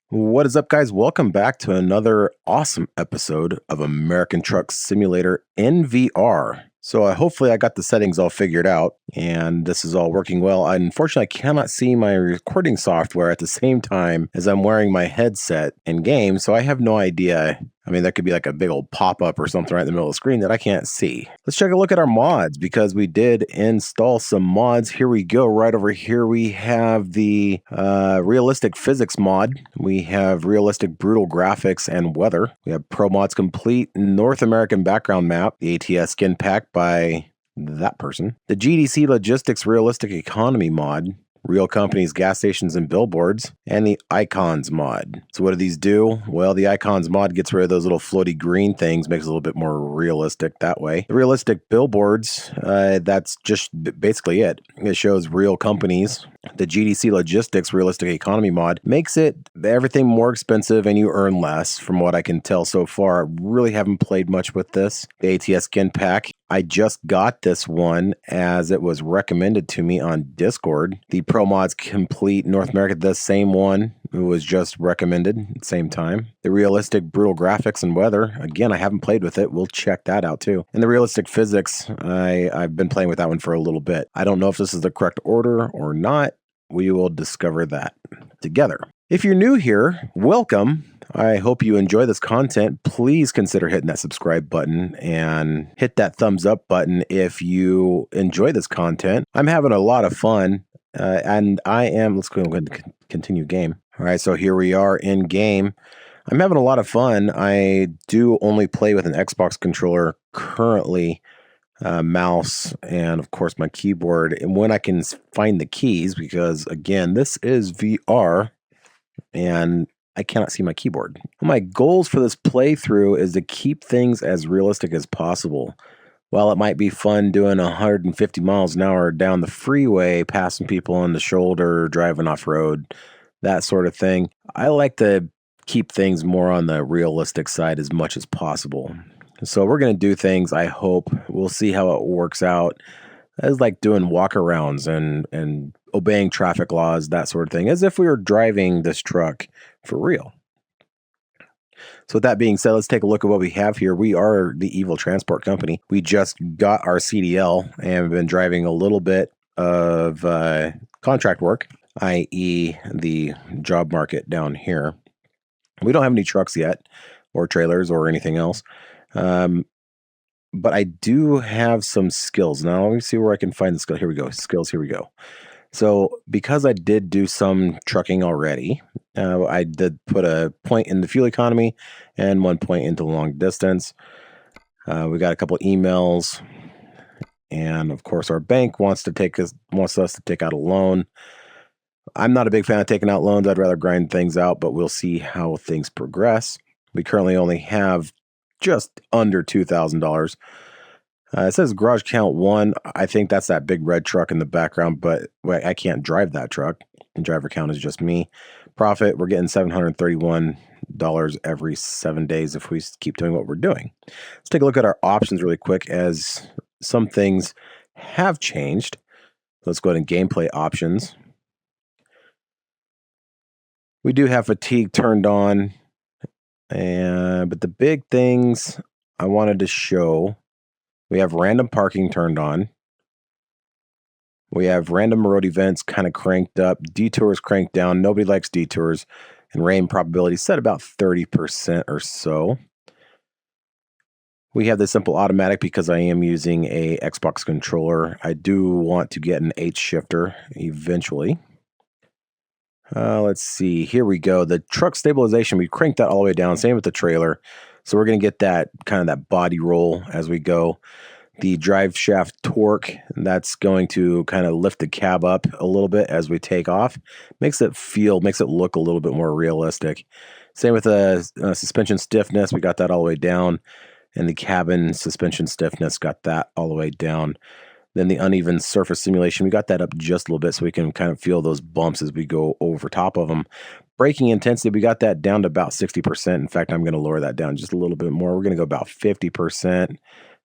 What is up, guys? Welcome back to another awesome episode of American Truck Simulator in VR. So hopefully I got the settings all figured out and this is all working well. Unfortunately, I cannot see my recording software at the same time as I'm wearing my headset in game, so I have no idea. I mean, that could be like a big old pop-up or something right in the middle of the screen that I can't see. Let's take a look at our mods because we did install some mods. Here we go. Right over here we have the realistic physics mod. We have realistic brutal graphics and weather. We have Pro Mods Complete North American background map. The ATS skin pack by that person. The GDC Logistics Realistic Economy mod. Real companies, gas stations, and billboards, and the icons mod. So what do these do? Well, the icons mod gets rid of those little floaty green things, makes it a little bit more realistic that way. The realistic billboards, that's just basically it. It shows real companies. The GDC Logistics Realistic Economy mod makes everything more expensive and you earn less from what I can tell so far. I really haven't played much with this. The ATS skin pack. I just got this one as it was recommended to me on Discord. The Pro Mods Complete North America, the same one. It was just recommended at the same time. The realistic brutal graphics and weather. Again, I haven't played with it. We'll check that out too. And the realistic physics, I've been playing with that one for a little bit. I don't know if this is the correct order or not. We will discover that together. If you're new here, welcome. I hope you enjoy this content. Please consider hitting that subscribe button and hit that thumbs up button if you enjoy this content. I'm having a lot of fun and let's go ahead and continue game. All right, so here we are in game. I'm having a lot of fun. I do only play with an Xbox controller currently, mouse, and of course my keyboard. And when I can find the keys, because again, this is VR and I cannot see my keyboard. My goals for this playthrough is to keep things as realistic as possible. While it might be fun doing 150 miles an hour down the freeway, passing people on the shoulder, driving off-road, that sort of thing, I like to keep things more on the realistic side as much as possible. So we're going to do things, I hope. We'll see how it works out. As like doing walk-arounds and obeying traffic laws, that sort of thing, as if we were driving this truck for real. So with that being said, let's take a look at what we have here. We are the Evil Transport Company. We just got our CDL and have been driving a little bit of contract work, i.e. the job market down here. We don't have any trucks yet, or trailers, or anything else. But I do have some skills. Now, let me see where I can find the skill. Here we go. Skills, here we go. So because I did do some trucking already, I did put a point in the fuel economy and 1 point into long distance. We got a couple emails. And of course, our bank wants us to take out a loan. I'm not a big fan of taking out loans. I'd rather grind things out, but we'll see how things progress. We currently only have just under $2,000. It says garage count 1. I think that's that big red truck in the background, but I can't drive that truck. And driver count is just me. Profit, we're getting $731 every 7 days if we keep doing what we're doing. Let's take a look at our options really quick, as some things have changed. Let's go ahead and gameplay options. We do have fatigue turned on. But the big things I wanted to show, we have random parking turned on. We have random road events kind of cranked up. Detours cranked down. Nobody likes detours. And rain probability set about 30% or so. We have the simple automatic because I am using a Xbox controller. I do want to get an H shifter eventually. Let's see. Here we go. The truck stabilization, we cranked that all the way down. Same with the trailer. So we're going to get that kind of that body roll as we go. The drive shaft torque, that's going to kind of lift the cab up a little bit as we take off. Makes it look a little bit more realistic. Same with the suspension stiffness. We got that all the way down. And the cabin suspension stiffness, got that all the way down. Then the uneven surface simulation, we got that up just a little bit so we can kind of feel those bumps as we go over top of them. Braking intensity, we got that down to about 60%. In fact, I'm going to lower that down just a little bit more. We're going to go about 50%.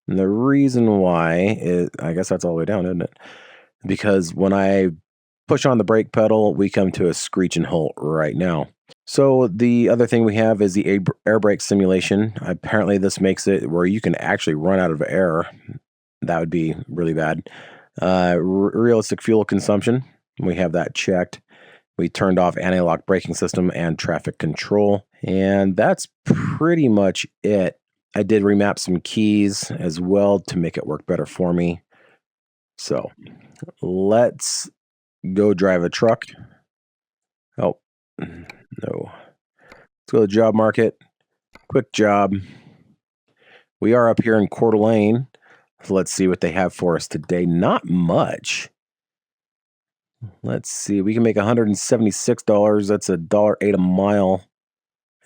And the reason why is, I guess that's all the way down, isn't it? Because when I push on the brake pedal, we come to a screeching halt right now. So the other thing we have is the air brake simulation. Apparently this makes it where you can actually run out of air. That would be really bad. Realistic fuel consumption. We have that checked. We turned off anti-lock braking system and traffic control. And that's pretty much it. I did remap some keys as well to make it work better for me. So let's go drive a truck. Oh, no. Let's go to the job market. Quick job. We are up here in Coeur d'Alene. So let's see what they have for us today. Not much. Let's see. We can make $176. That's $1.08 a mile.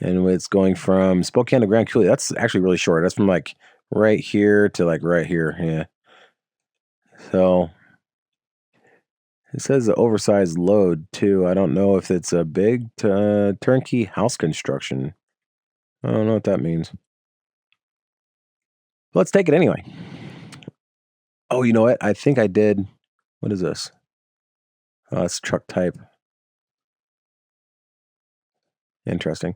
And it's going from Spokane to Grand Coulee. That's actually really short. That's from like right here to like right here. Yeah. So it says the oversized load too. I don't know if it's a big turnkey house construction. I don't know what that means. Let's take it anyway. Oh, you know what? I think I did. What is this? Oh, it's truck type. Interesting.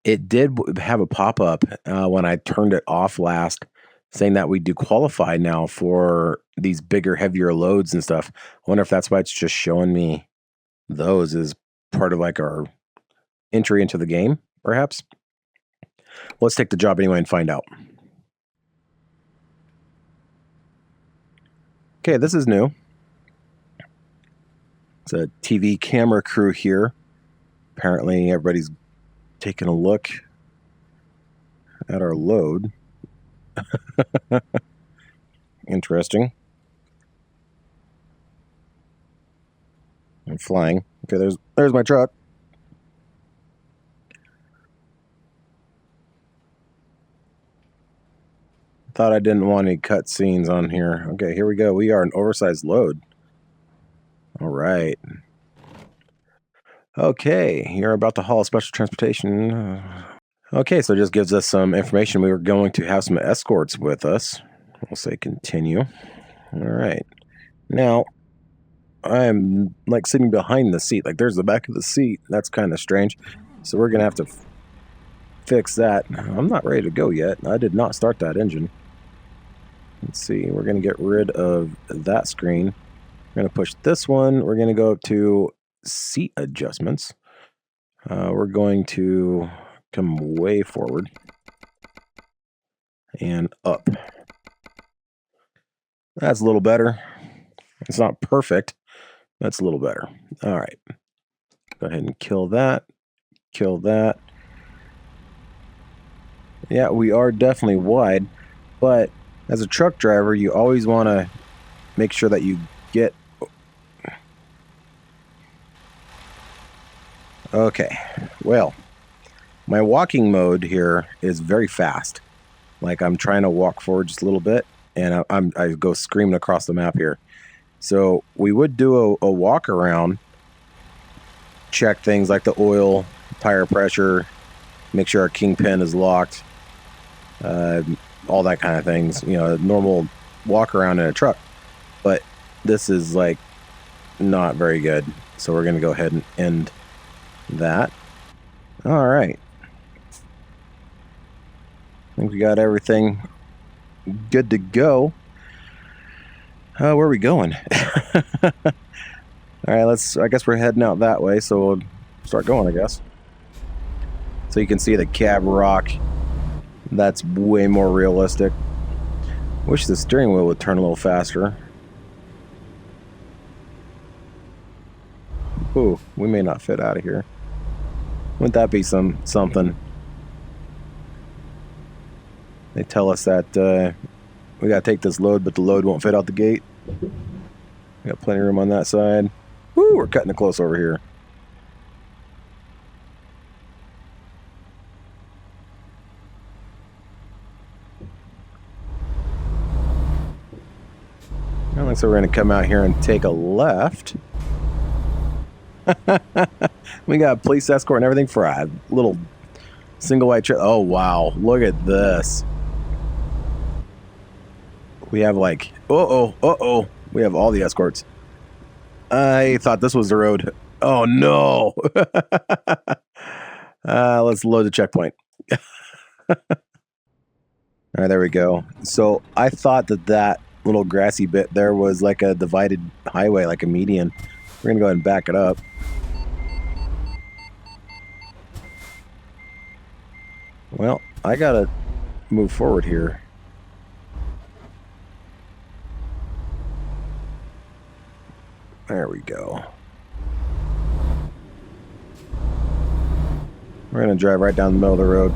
It did have a pop-up when I turned it off last, saying that we do qualify now for these bigger, heavier loads and stuff. I wonder if that's why it's just showing me those as part of like our entry into the game, perhaps. Let's take the job anyway and find out. Okay, this is new. It's a TV camera crew here. Apparently everybody's taking a look at our load. Interesting. I'm flying. Okay, there's my truck. Thought I didn't want any cut scenes on here. Okay, here we go. We are an oversized load. All right. Okay, you're about to haul special transportation. Okay, so it just gives us some information. We were going to have some escorts with us. We'll say continue. All right. Now, I'm like sitting behind the seat. Like there's the back of the seat. That's kind of strange. So we're going to have to fix that. I'm not ready to go yet. I did not start that engine. Let's see. We're going to get rid of that screen. We're going to push this one. We're going to go up to seat adjustments. We're going to come way forward and up. That's a little better. It's not perfect. That's a little better. All right. Go ahead and kill that. Kill that. Yeah, we are definitely wide, but as a truck driver, you always want to make sure that you get... Okay, well, my walking mode here is very fast. Like I'm trying to walk forward just a little bit, and I go screaming across the map here. So we would do a walk around, check things like the oil, tire pressure, make sure our kingpin is locked, all that kind of things. You know, normal walk around in a truck. But this is like not very good. So we're going to go ahead and end that. All right. I think we got everything good to go. Where are we going? All right, I guess we're heading out that way, so we'll start going, I guess. So you can see the cab rock. That's way more realistic. Wish the steering wheel would turn a little faster. Ooh, we may not fit out of here. Wouldn't that be something? They tell us that we gotta take this load, but the load won't fit out the gate. We got plenty of room on that side. Woo, we're cutting it close over here. Well, looks like we're gonna come out here and take a left. We got a police escort and everything for a little single white trailer. Oh wow, look at this. We have like, we have all the escorts. I thought this was the road. Oh no. Let's load the checkpoint. All right, there we go. So I thought that little grassy bit there was like a divided highway, like a median. We're going to go ahead and back it up. Well, I got to move forward here. There we go. We're going to drive right down the middle of the road.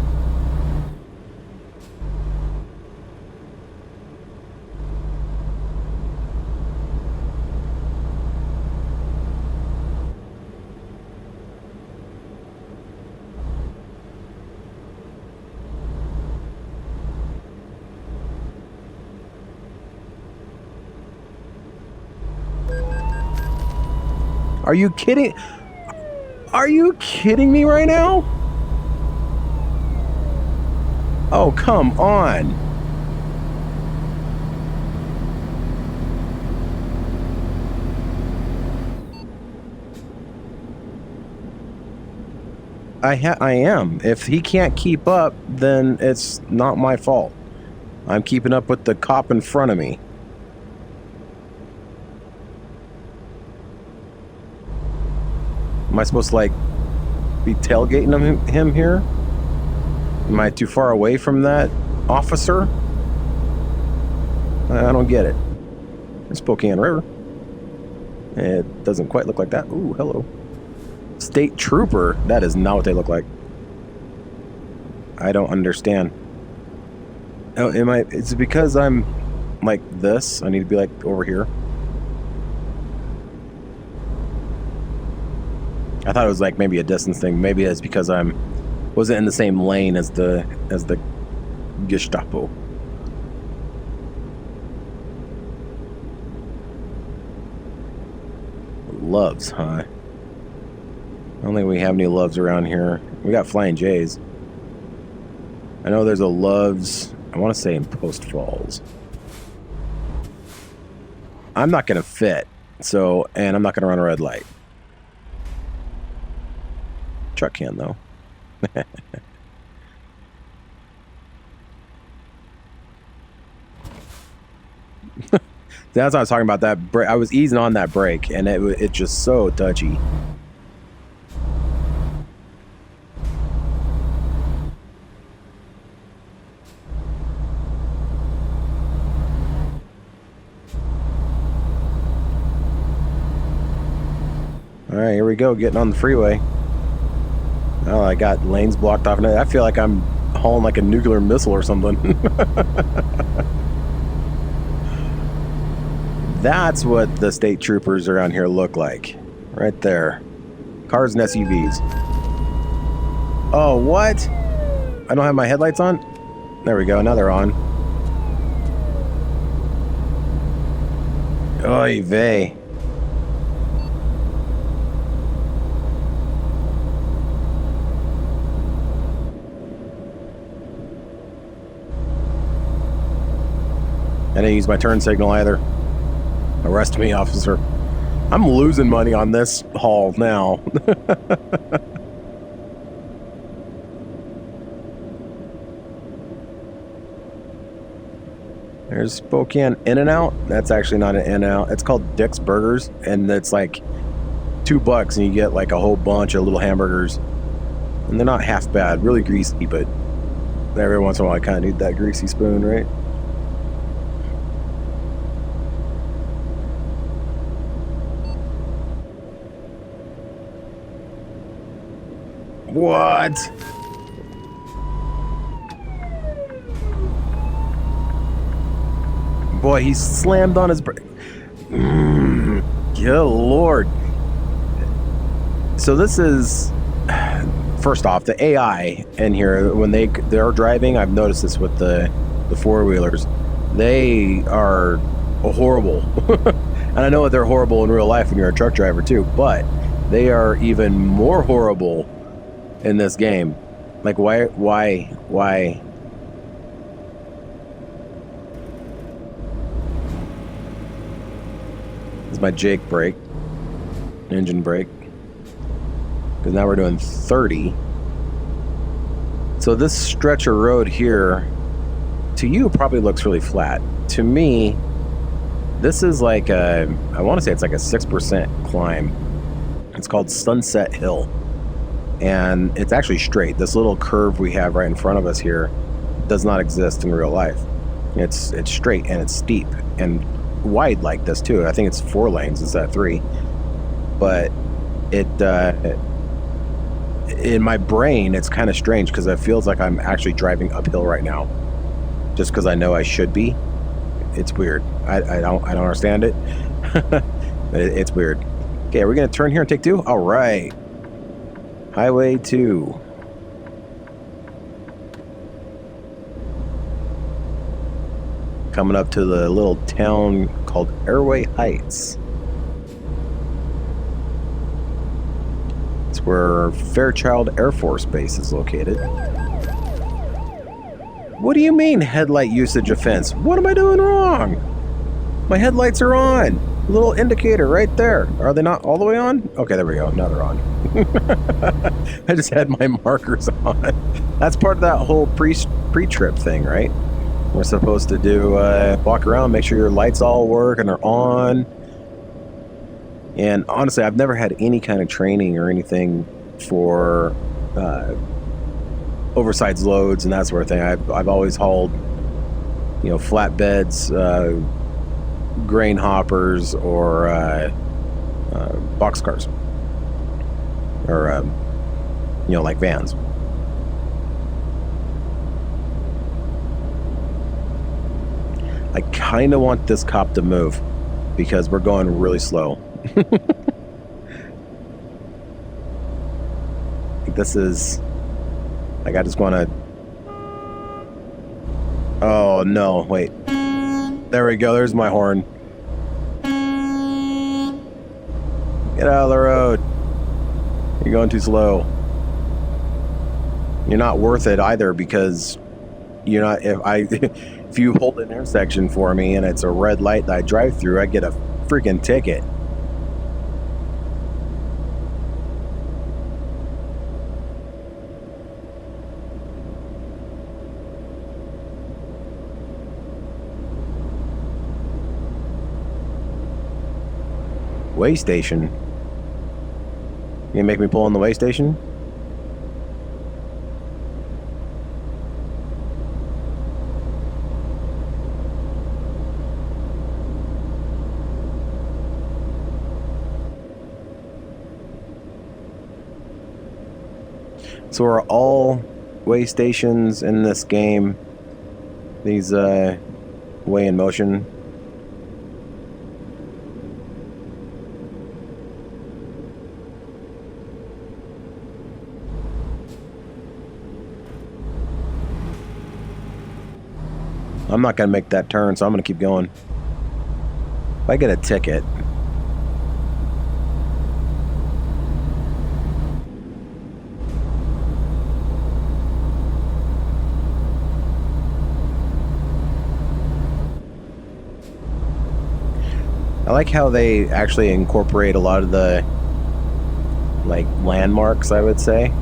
Are you kidding? Are you kidding me right now? Oh, come on. I am. If he can't keep up, then it's not my fault. I'm keeping up with the cop in front of me. Am I supposed to, like, be tailgating him here? Am I too far away from that officer? I don't get it. Spokane River. It doesn't quite look like that. Ooh, hello. State Trooper. That is not what they look like. I don't understand. Oh, is it because I'm like this? I need to be like over here. I thought it was like maybe a distance thing. Maybe it's because wasn't in the same lane as the Gestapo. Loves, huh? I don't think we have any Loves around here. We got Flying J's. I know there's a Loves, I want to say in Post Falls. I'm not going to fit, and I'm not going to run a red light. Truck can, though. That's what I was talking about. That I was easing on that brake, and it's just so touchy. All right, here we go, getting on the freeway. Oh, I got lanes blocked off, and I feel like I'm hauling like a nuclear missile or something. That's what the state troopers around here look like. Right there. Cars and SUVs. Oh, what? I don't have my headlights on? There we go, now they're on. Oy vey. I didn't use my turn signal either. Arrest me, officer. I'm losing money on this haul now. There's Spokane In-N-Out. That's actually not an In-N-Out. It's called Dick's Burgers, and it's like $2 and you get like a whole bunch of little hamburgers. And they're not half bad. Really greasy, but every once in a while I kind of need that greasy spoon, right? What? Boy, he slammed on his brake. Good Lord. So this is, first off, the AI in here, when they're driving, I've noticed this with the four-wheelers, they are horrible. And I know that they're horrible in real life when you're a truck driver too, but they are even more horrible in this game. Like, why? This is my Jake brake, engine brake. Because now we're doing 30. So this stretch of road here, to you, probably looks really flat. To me, this is like I want to say it's like a 6% climb. It's called Sunset Hill. And it's actually straight. This little curve we have right in front of us here does not exist in real life. It's straight and it's steep and wide like this too. I think it's 4 lanes instead of 3. But it in my brain, it's kind of strange because it feels like I'm actually driving uphill right now, just because I know I should be. It's weird. I don't understand it. It's weird. Okay, are we gonna turn here and take 2? All right. Highway 2. Coming up to the little town called Airway Heights. It's where Fairchild Air Force Base is located. What do you mean headlight usage offense? What am I doing wrong? My headlights are on. A little indicator right there. Are they not all the way on? Okay, there we go. Now they're on. I just had my markers on. That's part of that whole pre-trip thing, right? We're supposed to do walk around, make sure your lights all work and are on. And honestly, I've never had any kind of training or anything for oversized loads and that sort of thing. I've always hauled, you know, flatbeds, grain hoppers, or boxcars, or you know, like vans. I kind of want this cop to move because we're going really slow. I think this is like, I just want to. Oh no, wait. There we go, there's my horn. Get out of the road. You're going too slow. You're not worth it either, because you're not, if you hold an intersection for me and it's a red light that I drive through, I get a freaking ticket. Way station. You gonna make me pull in the way station? So are all way stations in this game these way in motion? I'm not going to make that turn, so I'm going to keep going. If I get a ticket... I like how they actually incorporate a lot of the, like, landmarks, I would say,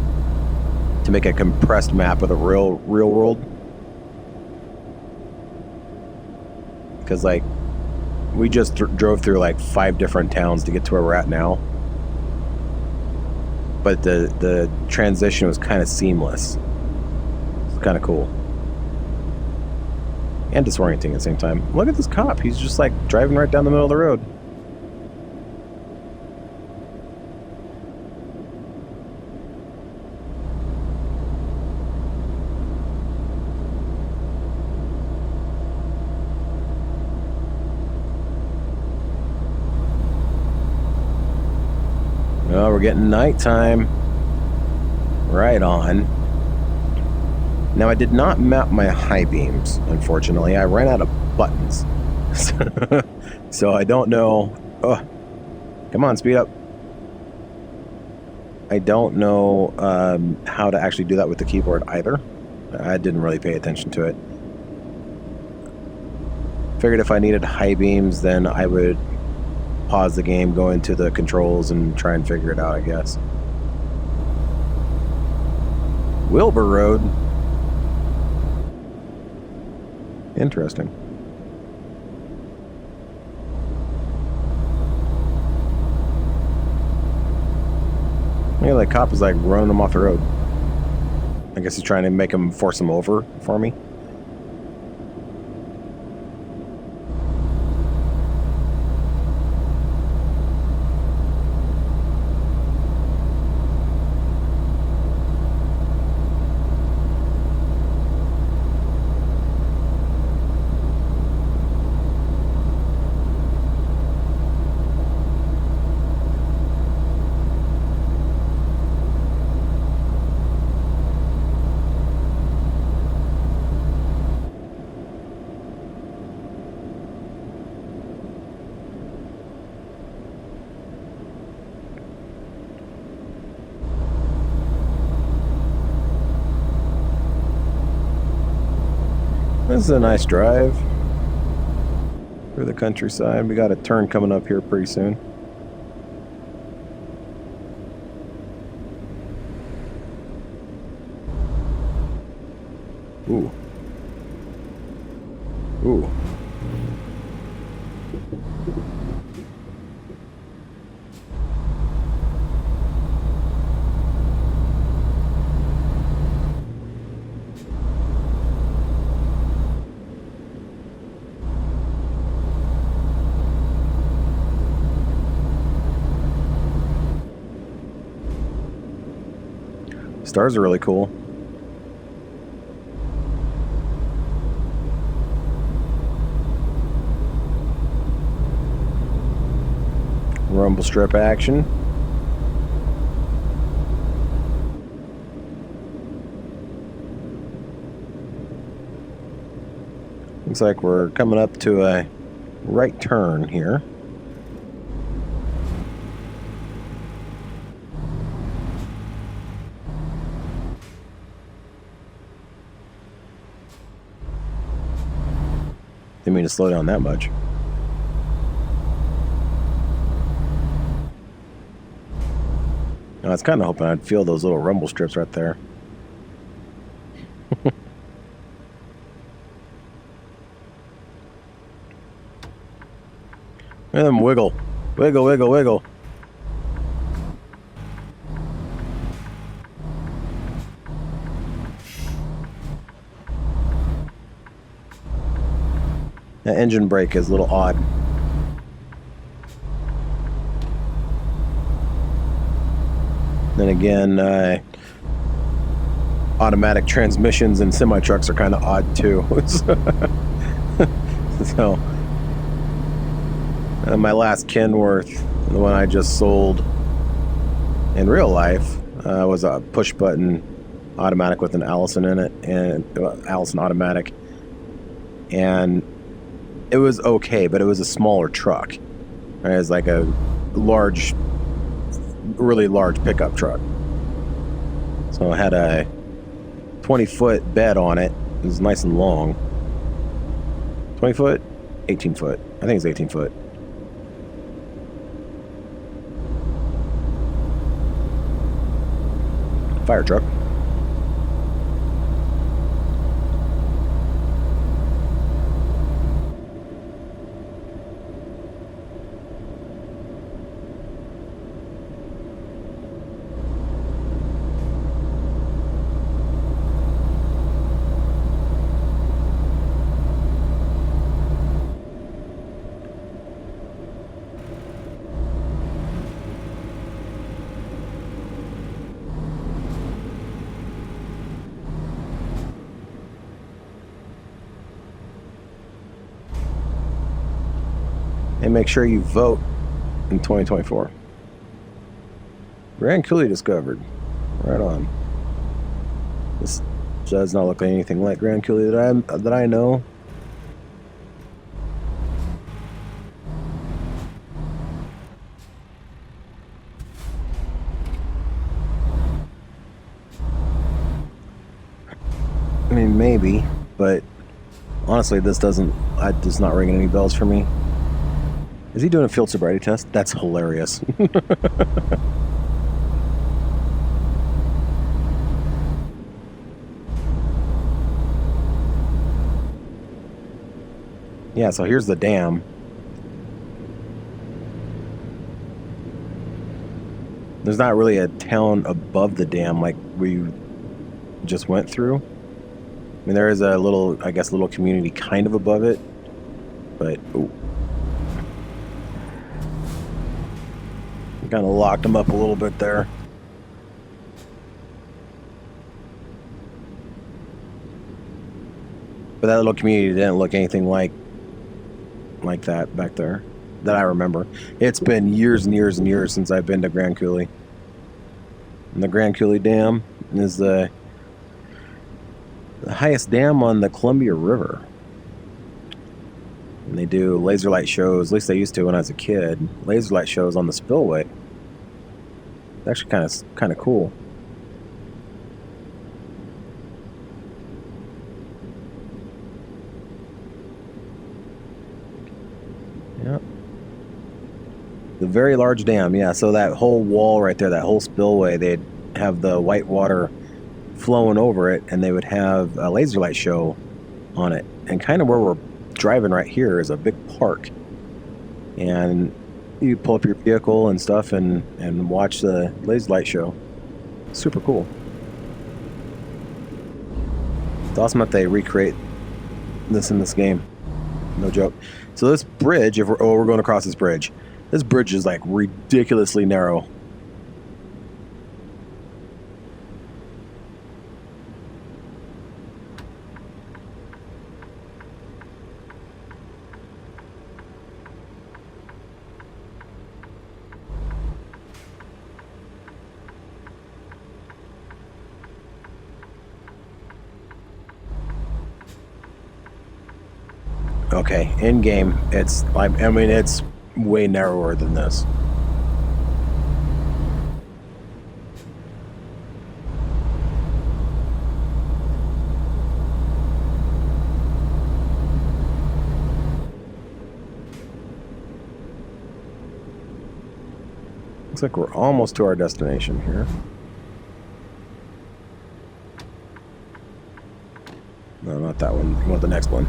to make a compressed map of the real world. Because, like, we just drove through like 5 different towns to get to where we're at now, but the transition was kind of seamless. It's kind of cool and disorienting at the same time. Look at this cop. He's just like driving right down the middle of the road. Oh, we're getting nighttime. Right on. Now, I did not map my high beams, unfortunately. I ran out of buttons. So I don't know... Oh, come on, speed up. I don't know how to actually do that with the keyboard either. I didn't really pay attention to it. Figured if I needed high beams, then I would pause the game, go into the controls, and try and figure it out, I guess. Wilbur Road. Interesting. Yeah, that cop is like running them off the road. I guess he's trying to force him over for me. This is a nice drive through the countryside. We got a turn coming up here pretty soon. Ooh. Ooh. Stars are really cool. Rumble strip action. Looks like we're coming up to a right turn here. Didn't mean to slow down that much. I was kind of hoping I'd feel those little rumble strips right there. Look at them wiggle. Wiggle, wiggle, wiggle. That engine brake is a little odd. Then again, automatic transmissions in semi-trucks are kind of odd too. So, my last Kenworth, the one I just sold in real life, was a push-button automatic with an Allison in it, and Allison automatic, and it was okay, but it was a smaller truck. It was like a large, really large pickup truck. So it had a 20-foot bed on it. It was nice and long. 20 foot? 18 foot. I think it's 18 foot. Fire truck. And make sure you vote in 2024. Grand Coulee discovered. Right on. This does not look like anything like Grand Coulee that I know. I mean, maybe, but honestly, this does not ring any bells for me. Is he doing a field sobriety test? That's hilarious. Yeah, so here's the dam. There's not really a town above the dam like we just went through. I mean, there is a little, I guess, little community kind of above it, but ooh. Kind of locked them up a little bit there. But that little community didn't look anything like that back there that I remember. It's been years and years and years since I've been to Grand Coulee. And the Grand Coulee Dam is the highest dam on the Columbia River. And they do laser light shows, at least they used to when I was a kid. Laser light shows on the spillway. It's actually kind of cool. Yeah. The very large dam, yeah. So that whole wall right there, that whole spillway, they'd have the white water flowing over it, and they would have a laser light show on it. And kind of where we're driving right here is a big park. And you pull up your vehicle and stuff and watch the laser light show. Super cool. It's awesome that they recreate this in this game. No joke. So this bridge, if we're going across this bridge. This bridge is like ridiculously narrow. Okay, in game, it's like, I mean, it's way narrower than this. Looks like we're almost to our destination here. No, not that one. I want the next one.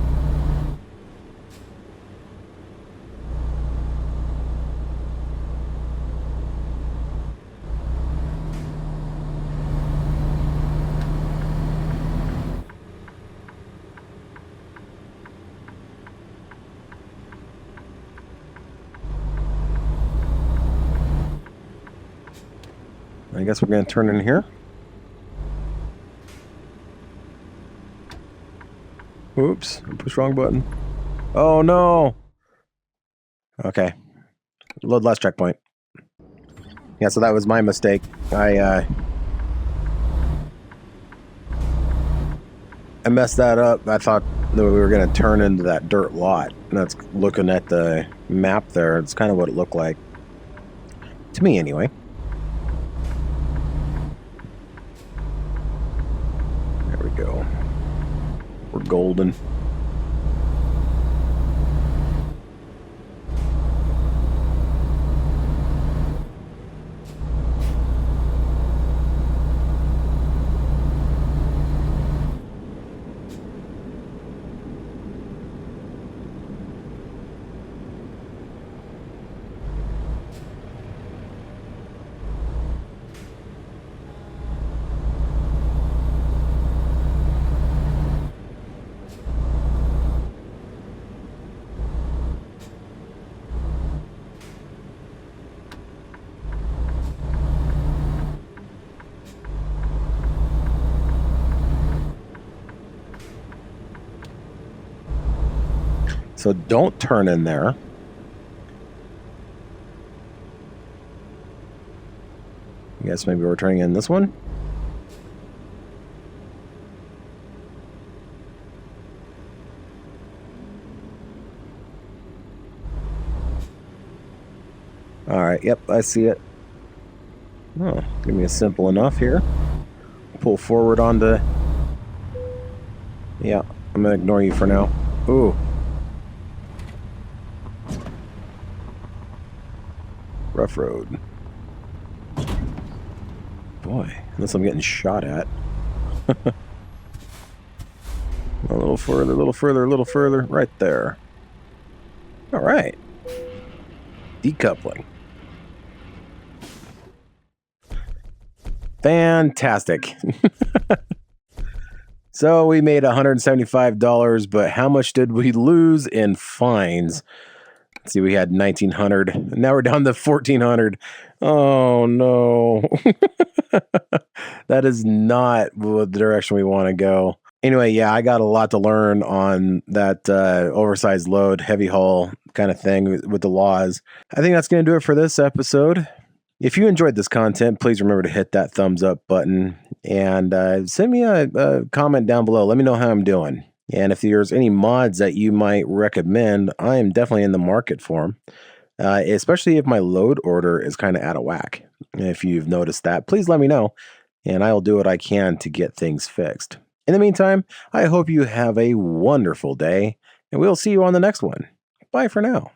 I guess we're going to turn in here. Oops, I pushed wrong button. Oh no! Okay. Load last checkpoint. Yeah, so that was my mistake. I messed that up. I thought that we were going to turn into that dirt lot. And that's looking at the map there. It's kind of what it looked like. To me, anyway. Go. We're golden. So don't turn in there. I guess maybe we're turning in this one. All right, yep, I see it. Oh, give me a simple enough here. Pull forward onto... Yeah, I'm gonna ignore you for now. Ooh. Rough road. Boy, unless I'm getting shot at. A little further, a little further, a little further. Right there. All right. Decoupling. Fantastic. So we made $175, but how much did we lose in fines? Let's see, we had 1,900. Now we're down to 1,400. Oh no. That is not the direction we want to go. Anyway, yeah, I got a lot to learn on that oversized load, heavy haul kind of thing with the laws. I think that's going to do it for this episode. If you enjoyed this content, please remember to hit that thumbs up button and send me a comment down below. Let me know how I'm doing. And if there's any mods that you might recommend, I am definitely in the market for them, especially if my load order is kind of out of whack. If you've noticed that, please let me know, and I'll do what I can to get things fixed. In the meantime, I hope you have a wonderful day, and we'll see you on the next one. Bye for now.